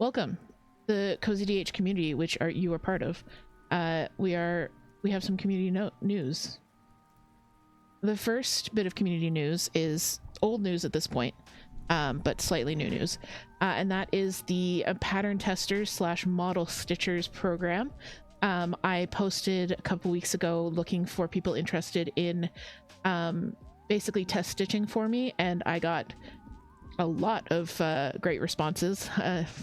Welcome, the TheCozyDH community, which you are part of. We have some community news. The first bit of community news is old news at this point, but slightly new news, and that is the pattern testers / model stitchers program. I posted a couple weeks ago looking for people interested in basically test stitching for me, and I got a lot of great responses,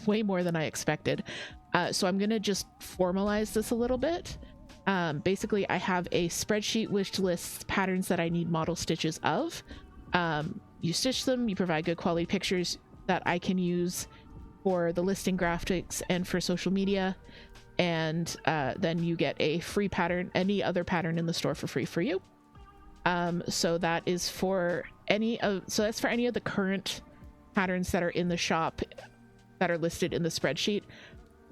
way more than I expected. So I'm gonna just formalize this a little bit. Basically, I have a spreadsheet which lists patterns that I need model stitches of. You stitch them, you provide good quality pictures that I can use for the listing graphics and for social media, and then you get a free pattern, any other pattern in the store for free for you. So that is for that's for any of the current patterns that are in the shop that are listed in the spreadsheet.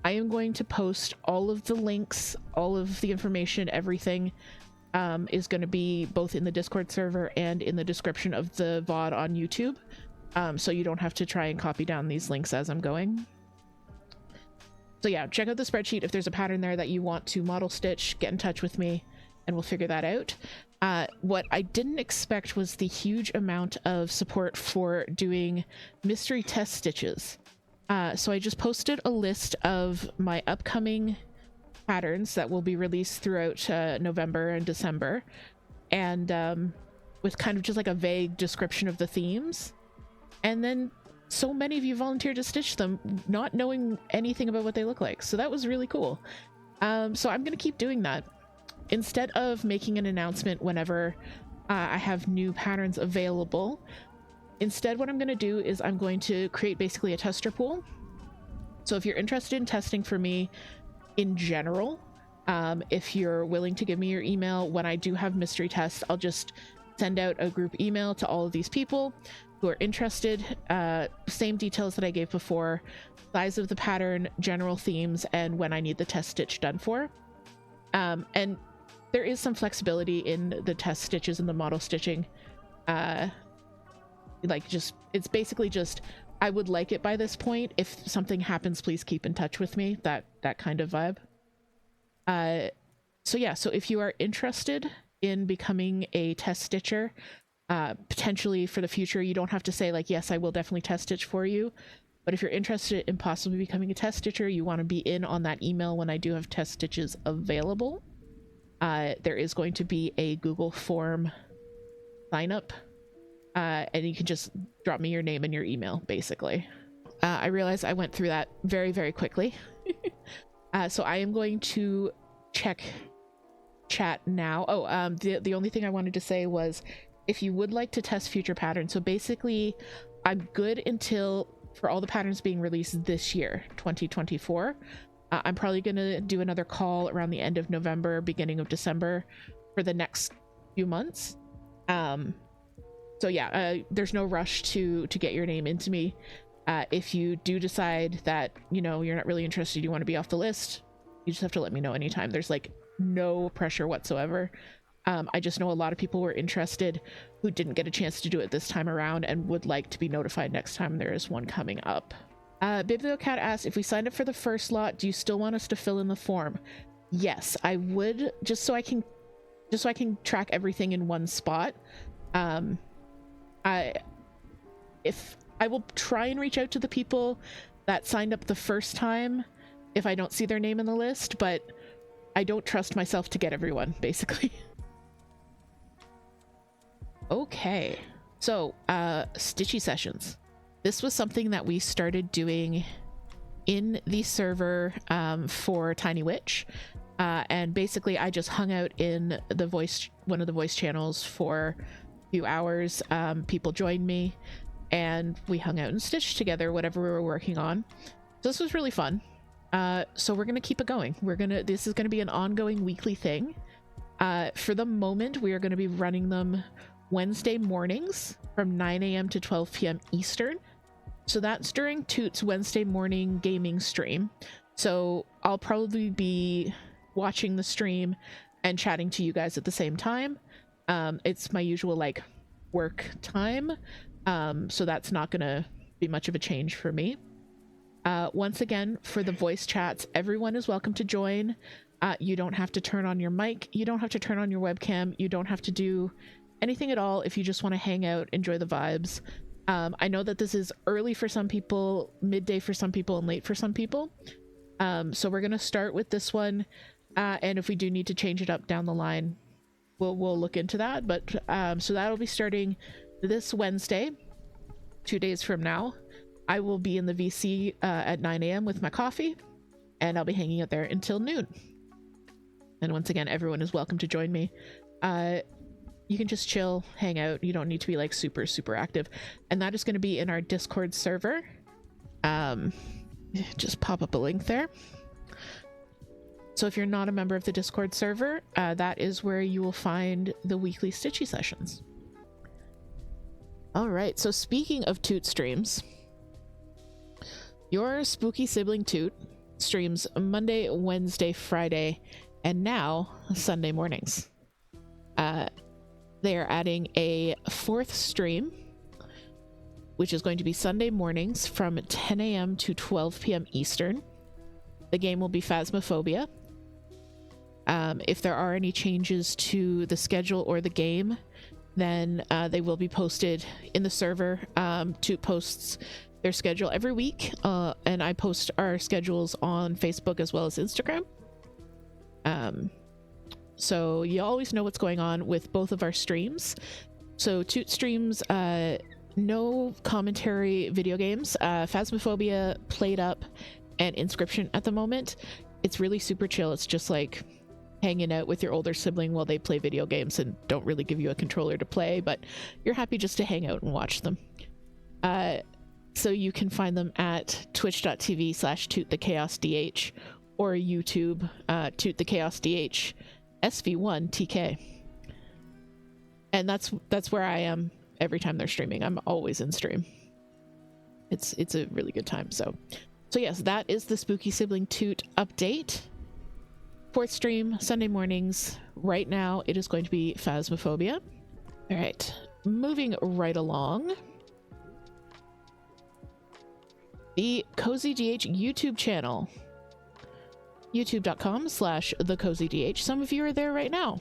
I am going to post all of the links, all of the information, everything is going to be both in the Discord server and in the description of the VOD on YouTube. So you don't have to try and copy down these links as I'm going. So yeah, check out the spreadsheet. If there's a pattern there that you want to model stitch, get in touch with me and we'll figure that out. What I didn't expect was the huge amount of support for doing mystery test stitches. So I just posted a list of my upcoming patterns that will be released throughout November and December, and with kind of just like a vague description of the themes. And then so many of you volunteered to stitch them, not knowing anything about what they look like. So that was really cool. So I'm going to keep doing that. Instead of making an announcement whenever I have new patterns available, instead what I'm going to do is I'm going to create basically a tester pool. So if you're interested in testing for me in general, if you're willing to give me your email when I do have mystery tests, I'll just send out a group email to all of these people who are interested. Same details that I gave before: size of the pattern, general themes, and when I need the test stitch done for. And there is some flexibility in the test stitches and the model stitching. It's basically just, I would like it by this point. If something happens, please keep in touch with me. That kind of vibe. So yeah, so if you are interested in becoming a test stitcher, potentially for the future, you don't have to say like, yes, I will definitely test stitch for you. But if you're interested in possibly becoming a test stitcher, you want to be in on that email when I do have test stitches available. There is going to be a Google form sign up, and you can just drop me your name and your email, basically. I realize I went through that very, very quickly. So I am going to check chat now. The only thing I wanted to say was, if you would like to test future patterns, so basically I'm good until for all the patterns being released this year, 2024. I'm probably going to do another call around the end of November, beginning of December for the next few months. So yeah, there's no rush to get your name into me. If you do decide that, you know, you're not really interested, you want to be off the list, you just have to let me know anytime. There's like no pressure whatsoever. I just know a lot of people were interested who didn't get a chance to do it this time around and would like to be notified next time there is one coming up. BiblioCat asks, if we signed up for the first lot, do you still want us to fill in the form? Yes, I would, just so I can track everything in one spot. I will try and reach out to the people that signed up the first time if I don't see their name in the list, but I don't trust myself to get everyone, basically. Okay, so Stitchy sessions. This was something that we started doing in the server for Tiny Witch, and basically I just hung out in one of the voice channels for a few hours. People joined me and we hung out and stitched together whatever we were working on. So this was really fun. So we're gonna keep it going. This is gonna be an ongoing weekly thing. For the moment, we are going to be running them Wednesday mornings from 9 a.m. to 12 p.m. Eastern. So that's during Toot's Wednesday morning gaming stream. So I'll probably be watching the stream and chatting to you guys at the same time. It's my usual like work time. So that's not going to be much of a change for me. Once again, for the voice chats, everyone is welcome to join. You don't have to turn on your mic. You don't have to turn on your webcam. You don't have to do anything at all if you just want to hang out, enjoy the vibes. I know that this is early for some people, midday for some people, and late for some people. So we're going to start with this one. And if we do need to change it up down the line, we'll look into that. But so that'll be starting this Wednesday, 2 days from now. I will be in the VC at 9 a.m. with my coffee, and I'll be hanging out there until noon. And once again, everyone is welcome to join me. You can just chill, hang out. You don't need to be like super, super active. And that is going to be in our Discord server. Just pop up a link there. So if you're not a member of the Discord server, that is where you will find the weekly Stitchy sessions. All right, so speaking of Toot streams, your spooky sibling Toot streams Monday, Wednesday, Friday, and now Sunday mornings. They are adding a 4th stream, which is going to be Sunday mornings from 10 a.m. to 12 p.m. Eastern. The game will be Phasmophobia. If there are any changes to the schedule or the game, then they will be posted in the server. Toot posts their schedule every week, and I post our schedules on Facebook as well as Instagram. So you always know what's going on with both of our streams. So Toot streams, no commentary video games, Phasmophobia, Played Up, and Inscription at the moment. It's really super chill. It's just like hanging out with your older sibling while they play video games and don't really give you a controller to play, but you're happy just to hang out and watch them. So you can find them at twitch.tv/TootTheCozyDH or YouTube, TootTheCozyDH SV1TK. And that's where I am every time they're streaming. I'm always in stream. It's a really good time. So yes, that is the Spooky Sibling Toot update. 4th stream, Sunday mornings. Right now, it is going to be Phasmophobia. All right, moving right along. The TheCozyDH YouTube channel. youtube.com/TheCozyDH. Some of you are there right now.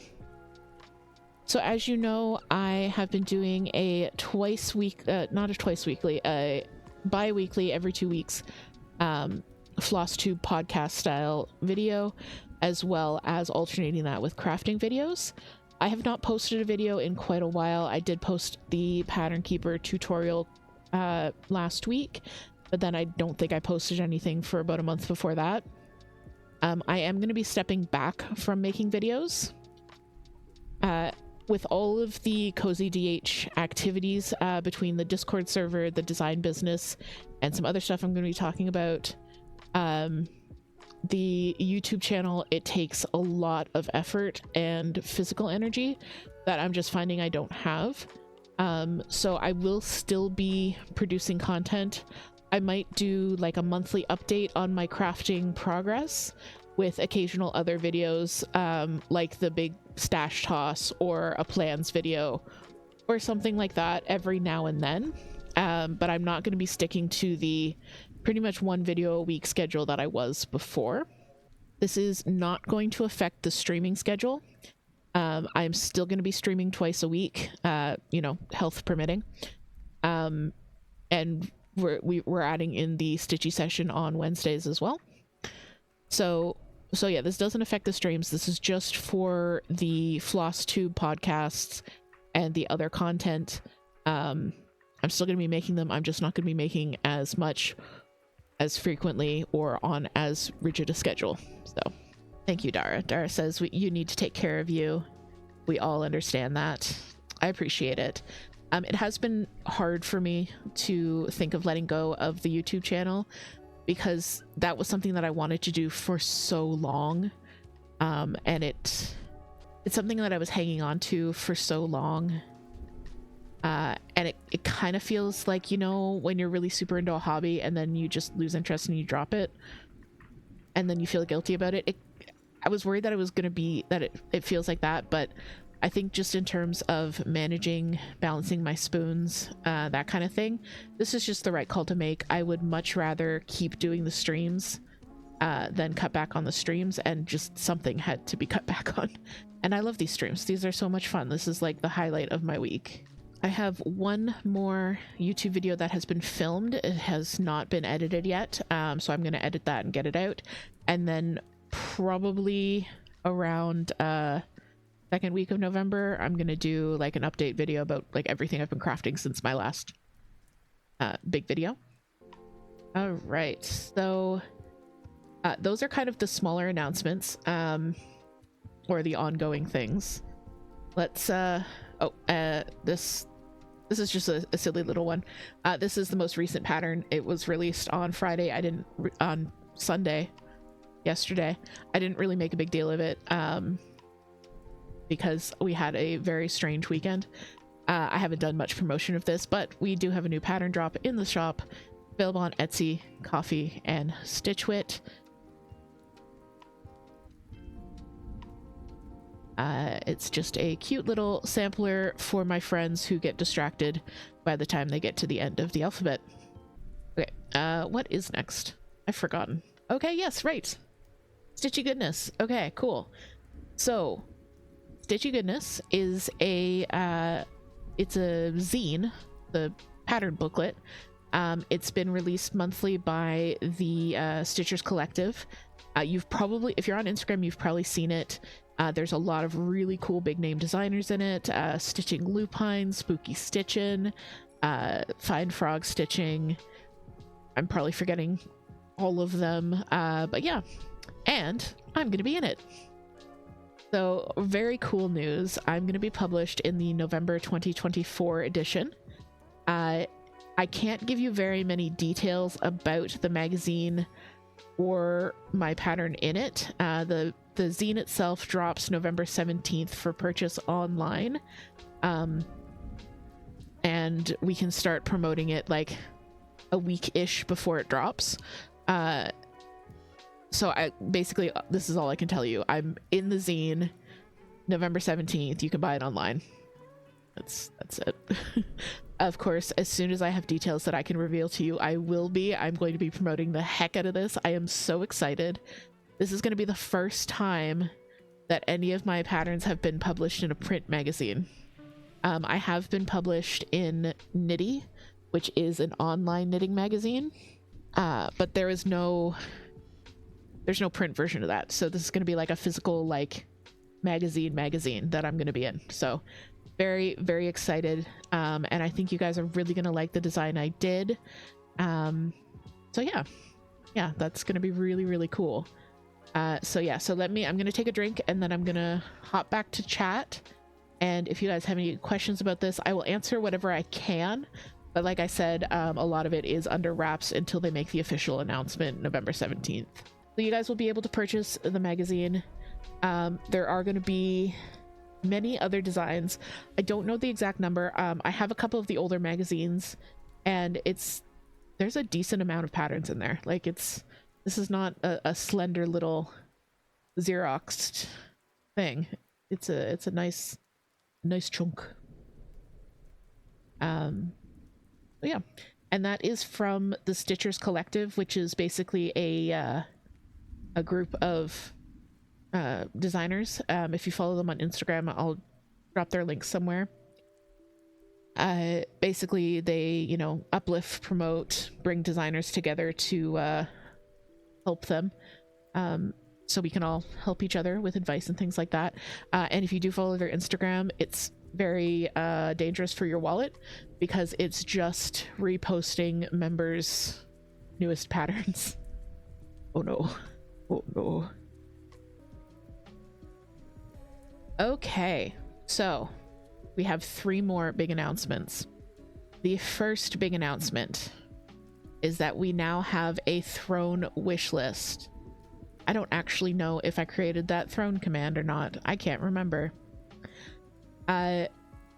So as you know, I have been doing a bi-weekly, every 2 weeks, FlossTube podcast style video, as well as alternating that with crafting videos. I have not posted a video in quite a while. I did post the Pattern Keeper tutorial last week, but then I don't think I posted anything for about a month before that. I am going to be stepping back from making videos. With all of the TheCozyDH activities between the Discord server, the design business, and some other stuff I'm going to be talking about, the YouTube channel, it takes a lot of effort and physical energy that I'm just finding I don't have. So I will still be producing content. I might do like a monthly update on my crafting progress with occasional other videos, like the big stash toss or a plans video or something like that every now and then. But I'm not going to be sticking to the pretty much 1 video a week schedule that I was before. This is not going to affect the streaming schedule. I'm still going to be streaming twice a week, health permitting. And we're adding in the Stitchy session on Wednesdays as well. So yeah, this doesn't affect the streams. This is just for the FlossTube podcasts and the other content. I'm still going to be making them. I'm just not going to be making as much, as frequently, or on as rigid a schedule. So thank you, Dara. Dara says you need to take care of you. We all understand that. I appreciate it. It has been hard for me to think of letting go of the YouTube channel because that was something that I wanted to do for so long. And it's something that I was hanging on to for so long. And it kind of feels like, when you're really super into a hobby and then you just lose interest and you drop it and then you feel guilty about it. I was worried that it was going to be that it feels like that, but I think just in terms of managing, balancing my spoons, that kind of thing, this is just the right call to make. I would much rather keep doing the streams than cut back on the streams, and just something had to be cut back on. And I love these streams. These are so much fun. This is like the highlight of my week. I have one more YouTube video that has been filmed. It has not been edited yet, so I'm going to edit that and get it out. And then probably around second week of November, I'm going to do like an update video about like everything I've been crafting since my last big video. All right, so those are kind of the smaller announcements, or the ongoing things. Let's this is just a silly little one. This is the most recent pattern. It was released on Friday. On Sunday, yesterday. I didn't really make a big deal of it because we had a very strange weekend. I haven't done much promotion of this, but we do have a new pattern drop in the shop, available on Etsy, Coffee, and Stitchwit. It's just a cute little sampler for my friends who get distracted by the time they get to the end of the alphabet. Okay, what is next? I've forgotten. Okay, yes, right. Stitchy Goodness. Okay, cool. So, Stitchy Goodness is it's a zine, the pattern booklet. It's been released monthly by the Stitchers Collective. You've probably, if you're on Instagram, you've probably seen it. There's a lot of really cool big name designers in it. Stitching Lupine, Spooky Stitchin', Fine Frog Stitching. I'm probably forgetting all of them. But yeah, and I'm going to be in it. So very cool news. I'm going to be published in the November 2024 edition. I can't give you very many details about the magazine or my pattern in it. The zine itself drops November 17th for purchase online. And we can start promoting it like a week-ish before it drops. So I basically, this is all I can tell you. I'm in the zine November 17th. You can buy it online. That's it. Of course, as soon as I have details that I can reveal to you, I'm going to be promoting the heck out of this. I am so excited. This is going to be the first time that any of my patterns have been published in a print magazine. I have been published in Knitty, which is an online knitting magazine, but there's no print version of that. So this is going to be like a physical like magazine that I'm going to be in. So very, very excited. And I think you guys are really going to like the design I did. So yeah, that's going to be really, really cool. So yeah, so I'm going to take a drink and then I'm going to hop back to chat. And if you guys have any questions about this, I will answer whatever I can. But like I said, a lot of it is under wraps until they make the official announcement November 17th. So you guys will be able to purchase the magazine. There are going to be many other designs. I don't know the exact number. I have a couple of the older magazines and there's a decent amount of patterns in there. Like this is not a slender little Xeroxed thing. It's a nice chunk. Yeah, and that is from the Stitchers Collective, which is basically a group of designers. If you follow them on Instagram, I'll drop their links somewhere. Basically they, uplift, promote, bring designers together to help them, so we can all help each other with advice and things like that. And if you do follow their Instagram, it's very dangerous for your wallet because it's just reposting members' newest patterns. Oh no. Okay, so we have 3 more big announcements. The first big announcement is that we now have a throne wish list. I don't actually know if I created that throne command or not. I can't remember.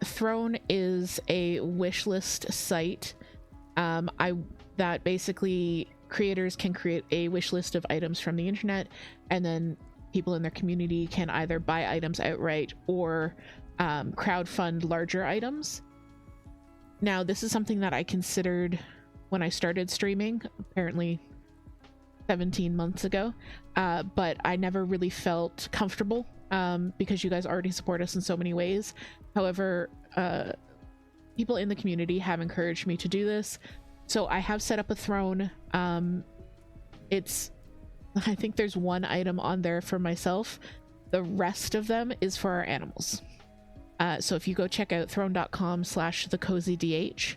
Throne is a wish list site that basically creators can create a wish list of items from the internet, and then people in their community can either buy items outright or crowdfund larger items. Now, this is something that I considered when I started streaming, apparently 17 months ago, but I never really felt comfortable because you guys already support us in so many ways. However, people in the community have encouraged me to do this, so I have set up a throne. I think there's one item on there for myself. The rest of them is for our animals. So if you go check out throne.com/TheCozyDH,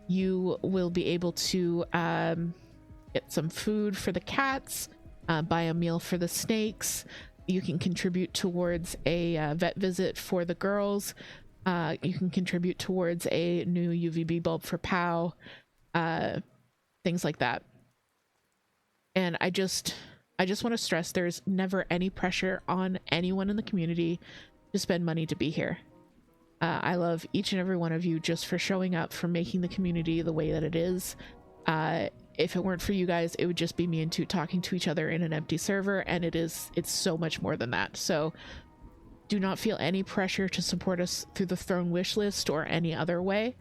you will be able to get some food for the cats, buy a meal for the snakes. You can contribute towards a vet visit for the girls. You can contribute towards a new UVB bulb for Pow, things like that. And I just want to stress there's never any pressure on anyone in the community to spend money to be here. I love each and every one of you just for showing up, for making the community the way that it is. If it weren't for you guys, it would just be me and Toot talking to each other in an empty server, and it's so much more than that. So do not feel any pressure to support us through the Throne wish list or any other way.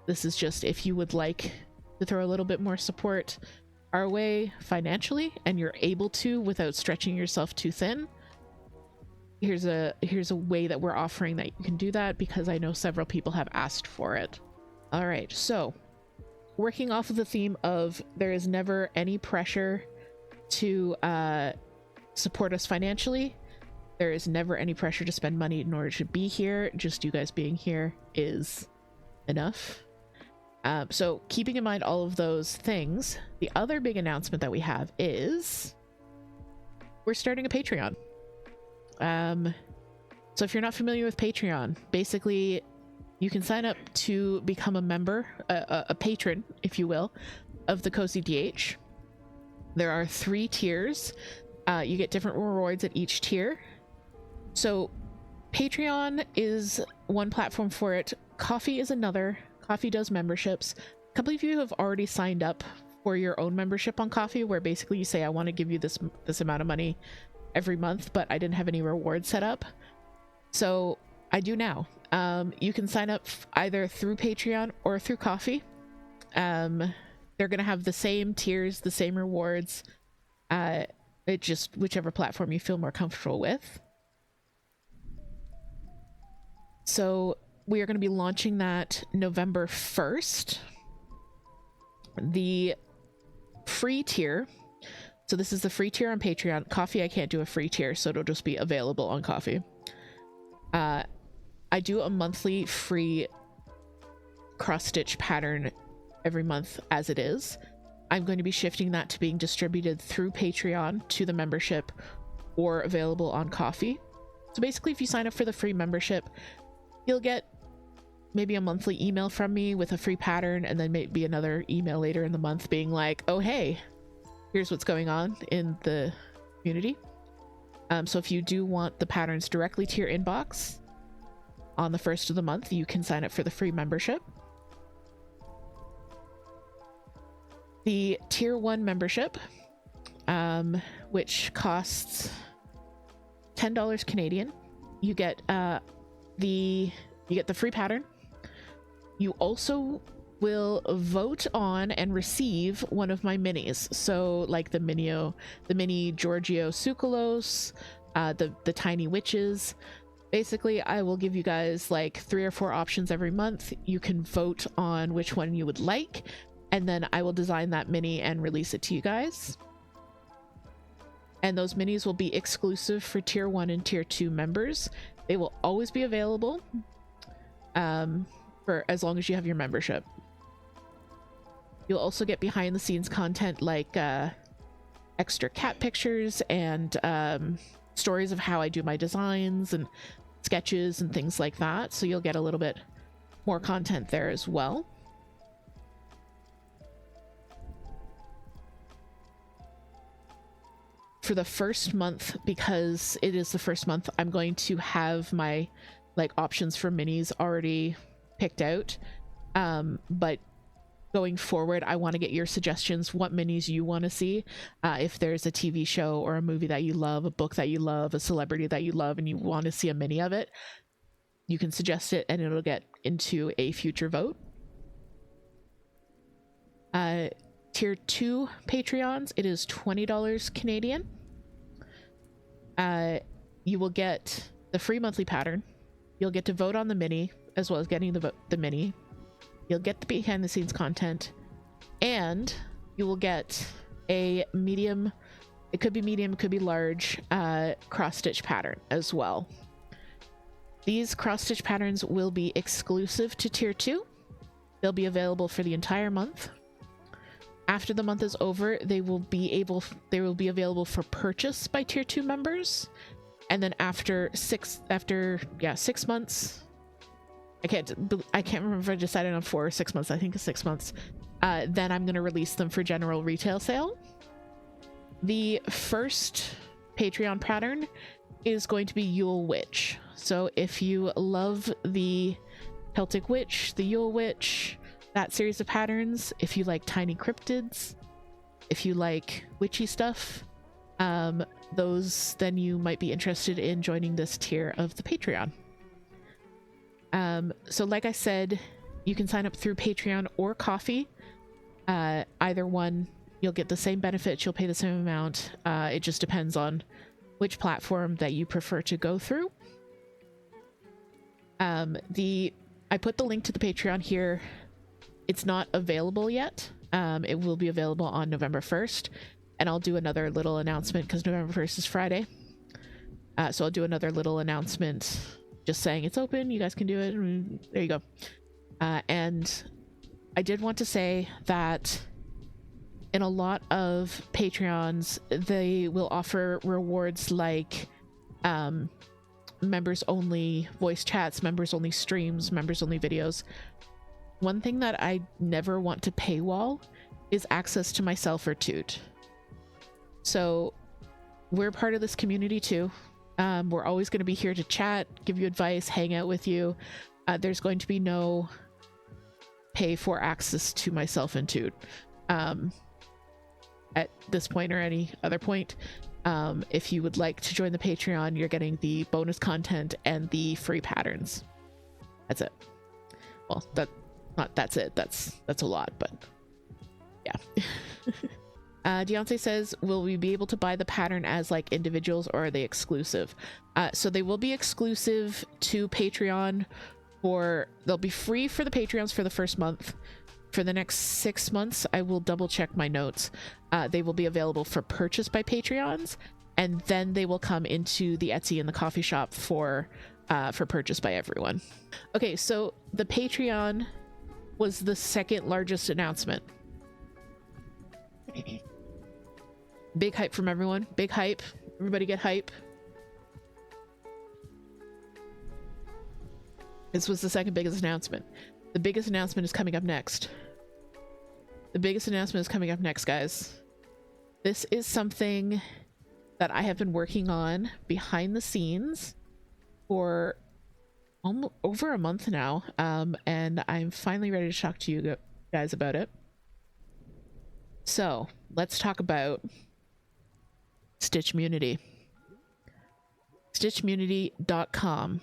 This is just if you would like to throw a little bit more support our way financially, and you're able to without stretching yourself too thin. Here's a way that we're offering that you can do that, because I know several people have asked for it. All right, so working off of the theme of there is never any pressure to support us financially. There is never any pressure to spend money in order to be here. Just you guys being here is enough. So keeping in mind all of those things, the other big announcement that we have is we're starting a Patreon. So if you're not familiar with Patreon, basically you can sign up to become a member, a patron, if you will, of TheCozyDH. There are 3 tiers. You get different rewards at each tier. So Patreon is one platform for it. Coffee is another. Coffee does memberships. A couple of you have already signed up for your own membership on Coffee, where basically you say, I want to give you this amount of money every month, but I didn't have any rewards set up. So I do now. You can sign up either through Patreon or through Coffee. They're going to have the same tiers, the same rewards. It just whichever platform you feel more comfortable with. So we are going to be launching that November 1st. The free tier. So this is the free tier on Patreon. Coffee, I can't do a free tier, so it'll just be available on Coffee. I do a monthly free cross-stitch pattern every month as it is. I'm going to be shifting that to being distributed through Patreon to the membership or available on Coffee. So basically, if you sign up for the free membership, you'll get maybe a monthly email from me with a free pattern, and then maybe another email later in the month being like, oh, hey, here's what's going on in the community. So if you do want the patterns directly to your inbox on the 1st of the month, you can sign up for the free membership. The tier 1 membership, which costs $10 Canadian, you get the free pattern. You also will vote on and receive one of my minis. So like the mini Giorgio Tsoukalos, the tiny witches. Basically, I will give you guys like 3 or 4 options every month. You can vote on which one you would like, and then I will design that mini and release it to you guys. And those minis will be exclusive for tier 1 and tier 2 members. They will always be available for as long as you have your membership. You'll also get behind the scenes content like extra cat pictures and stories of how I do my designs and sketches and things like that. So you'll get a little bit more content there as well. For the first month, because it is the first month, I'm going to have my like options for minis already picked out. But going forward, I want to get your suggestions, what minis you want to see. If there's a TV show or a movie that you love, a book that you love, a celebrity that you love, and you want to see a mini of it, you can suggest it and it'll get into a future vote. Tier 2 Patreons, it is $20 Canadian. You will get the free monthly pattern. You'll get to vote on the mini, as well as getting the mini. You'll get the behind the scenes content, and you will get a medium, it could be medium, it could be large, cross stitch pattern as well. These cross stitch patterns will be exclusive to tier 2. They'll be available for the entire month. After the month is over, they will be available for purchase by tier 2 members. And then after 6 months, I can't remember if I decided on 4 or 6 months. I think it's 6 months. Then I'm going to release them for general retail sale. The first Patreon pattern is going to be Yule Witch. So if you love the Celtic Witch, the Yule Witch, that series of patterns, if you like tiny cryptids, if you like witchy stuff, then you might be interested in joining this tier of the Patreon. So like I said, you can sign up through Patreon or Coffee. Either one, you'll get the same benefits, you'll pay the same amount. It just depends on which platform that you prefer to go through. I put the link to the Patreon here. It's not available yet. It will be available on November 1st, and I'll do another little announcement because November 1st is Friday. So I'll do another little announcement just saying it's open, you guys can do it, and there you go. And I did want to say that in a lot of Patreons, they will offer rewards like members only voice chats, members only streams, members only videos. One thing that I never want to paywall is access to myself or Toot. So we're part of this community too. We're always going to be here to chat, give you advice, hang out with you. There's going to be no pay for access to myself and Toot at this point or any other point. If you would like to join the Patreon, you're getting the bonus content and the free patterns. That's it. Well, that's it. That's a lot, but yeah. Deontay says, will we be able to buy the pattern as like individuals, or are they exclusive? So they will be exclusive to Patreon. They'll be free for the Patreons for the first month. For the next 6 months, I will double check my notes. They will be available for purchase by Patreons, and then they will come into the Etsy and the coffee shop for purchase by everyone. Okay, so the Patreon was the second largest announcement. Big hype from everyone. Big hype. Everybody get hype. This was the second biggest announcement. The biggest announcement is coming up next. The biggest announcement is coming up next, guys. This is something that I have been working on behind the scenes for over a month now, and I'm finally ready to talk to you guys about it. So let's talk about Stitchmunity. Stitchmunity.com.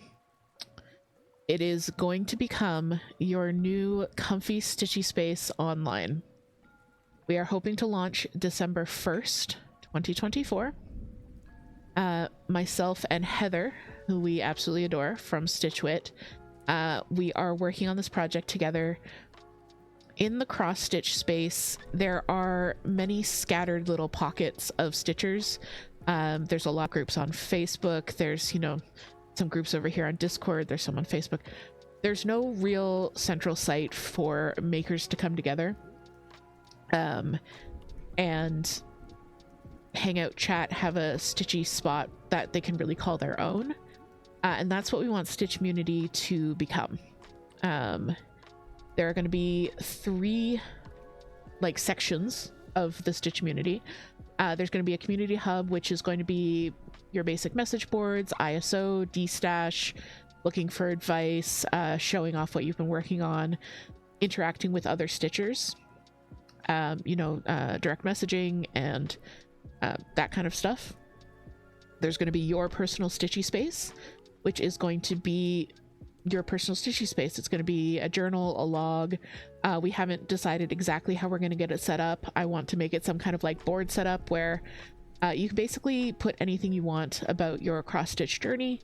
It is going to become your new comfy stitchy space online. We are hoping to launch December 1st, 2024. Myself and Heather, who we absolutely adore from Stitchwit, we are working on this project together. In the cross stitch space, there are many scattered little pockets of stitchers. There's a lot of groups on Facebook. There's, some groups over here on Discord. There's some on Facebook. There's no real central site for makers to come together and hang out, chat, have a stitchy spot that they can really call their own. And that's what we want Stitchmunity to become. There are going to be 3 sections of the Stitchmunity. There's going to be a community hub, which is going to be your basic message boards, ISO, DStash, looking for advice, showing off what you've been working on. interacting with other Stitchers, you know, direct messaging and that kind of stuff. There's going to be your personal Stitchy space, which is going to be your personal Stitchy space. It's going to be a journal, a log. We haven't decided exactly how we're going to get it set up. I want to make it some kind of like board setup where you can basically put anything you want about your cross-stitch journey.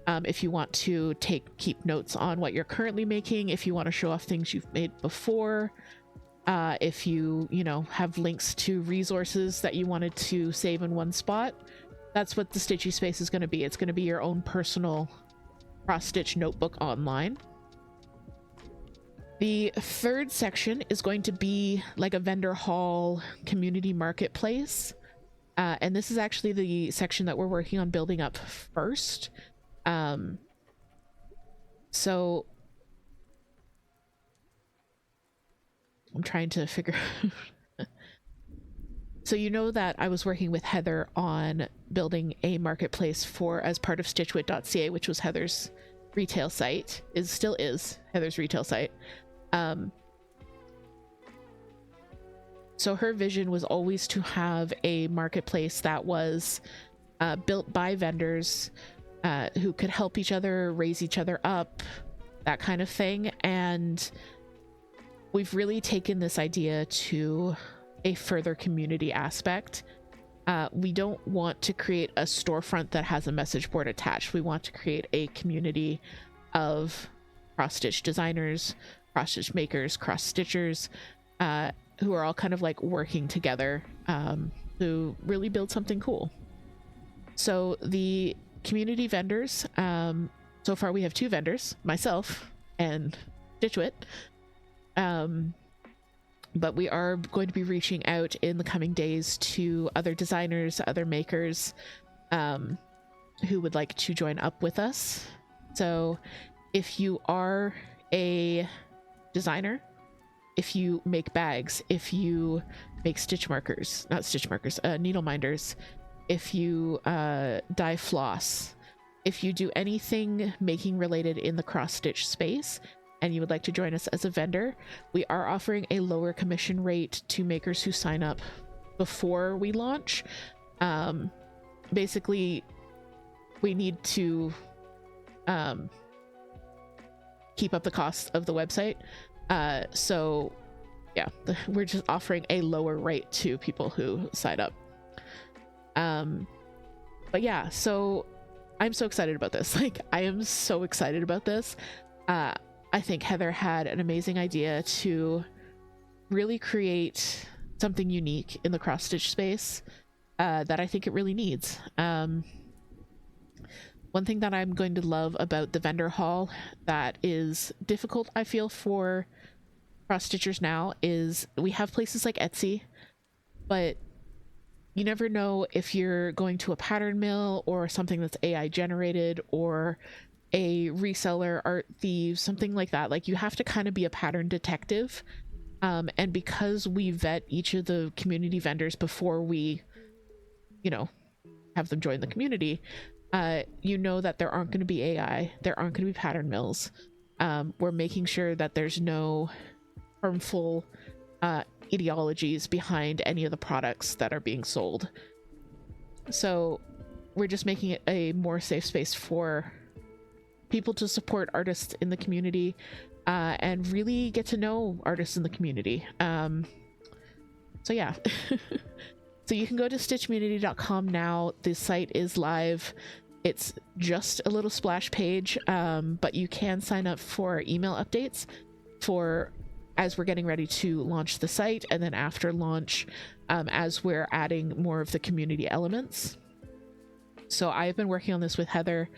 If you want to keep notes on what you're currently making, if you want to show off things you've made before, if you know, have links to resources that you wanted to save in one spot, that's what the Stitchy space is going to be. It's going to be your own personal cross-stitch notebook online. The third section is going to be like a vendor hall community marketplace. And this is actually the section that we're working on building up first. So I'm trying to figure so you know that I was working with Heather on building a marketplace for as part of stitchwit.ca, which was Heather's retail site, still is Heather's retail site. So her vision was always to have a marketplace that was built by vendors who could help each other, raise each other up, that kind of thing. And we've really taken this idea to a further community aspect. We don't want to create a storefront that has a message board attached. We want to create a community of cross-stitch designers, cross-stitch makers, cross-stitchers, who are all kind of like working together to really build something cool. So the community vendors, so far we have 2 vendors, myself and Stitchwit, but we are going to be reaching out in the coming days to other designers, other makers, who would like to join up with us. So if you are a designer, if you make bags, if you make needle minders, if you dye floss, if you do anything making related in the cross-stitch space and you would like to join us as a vendor, we are offering a lower commission rate to makers who sign up before we launch. Basically, we need to keep up the cost of the website. So yeah, we're just offering a lower rate to people who sign up. But yeah, so I'm so excited about this. Like, I am so excited about this. I think Heather had an amazing idea to really create something unique in the cross-stitch space that I think it really needs. One thing that I'm going to love about the vendor hall that is difficult, I feel, for cross-stitchers now is we have places like Etsy, but you never know if you're going to a pattern mill or something that's AI generated or a reseller, art thief, something like that. Like, you have to kind of be a pattern detective. And because we vet each of the community vendors before we, you know, have them join the community, you know that there aren't going to be AI, there aren't going to be pattern mills. We're making sure that there's no harmful ideologies behind any of the products that are being sold. So we're just making it a more safe space for people to support artists in the community and really get to know artists in the community. So yeah. So you can go to stitchmunity.com now. The site is live. It's just a little splash page, but you can sign up for email updates for as we're getting ready to launch the site, and then after launch, as we're adding more of the community elements. So I've been working on this with Heather,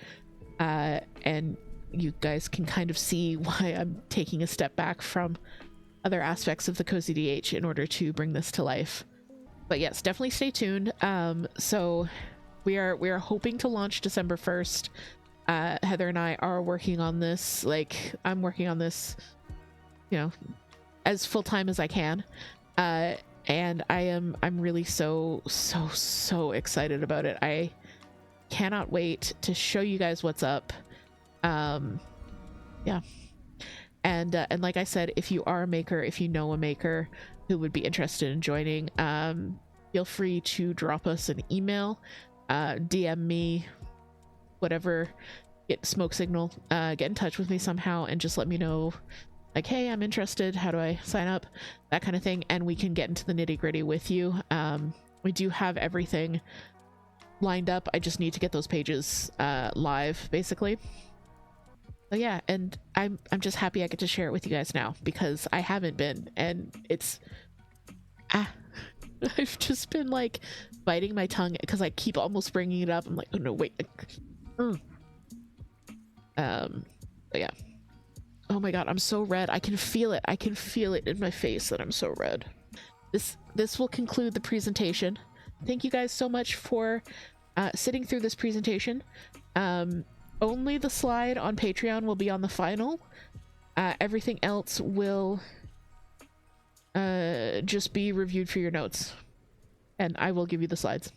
and you guys can kind of see why I'm taking a step back from other aspects of the TheCozyDH in order to bring this to life. But yes, definitely stay tuned. So we are hoping to launch December 1st. Heather and I are working on this. Like, I'm working on this, you know, as full-time as I can. And I'm really so excited about it. I cannot wait to show you guys what's up. Yeah. And like I said, if you are a maker, if you know a maker who would be interested in joining, feel free to drop us an email, DM me, whatever, get smoke signal, get in touch with me somehow and just let me know, like, hey, I'm interested, how do I sign up, that kind of thing, and we can get into the nitty-gritty with you. We do have everything lined up. I just need to get those pages live, basically. But yeah, and I'm just happy I get to share it with you guys now, because I haven't been, and it's I've just been like biting my tongue because I keep almost bringing it up. I'm like, oh no, wait. But yeah. Oh my god, I'm so red. I can feel it. I can feel it in my face that I'm so red. This will conclude the presentation. Thank you guys so much for sitting through this presentation. Only the slide on Patreon will be on the final. Everything else will just be reviewed for your notes. And I will give you the slides.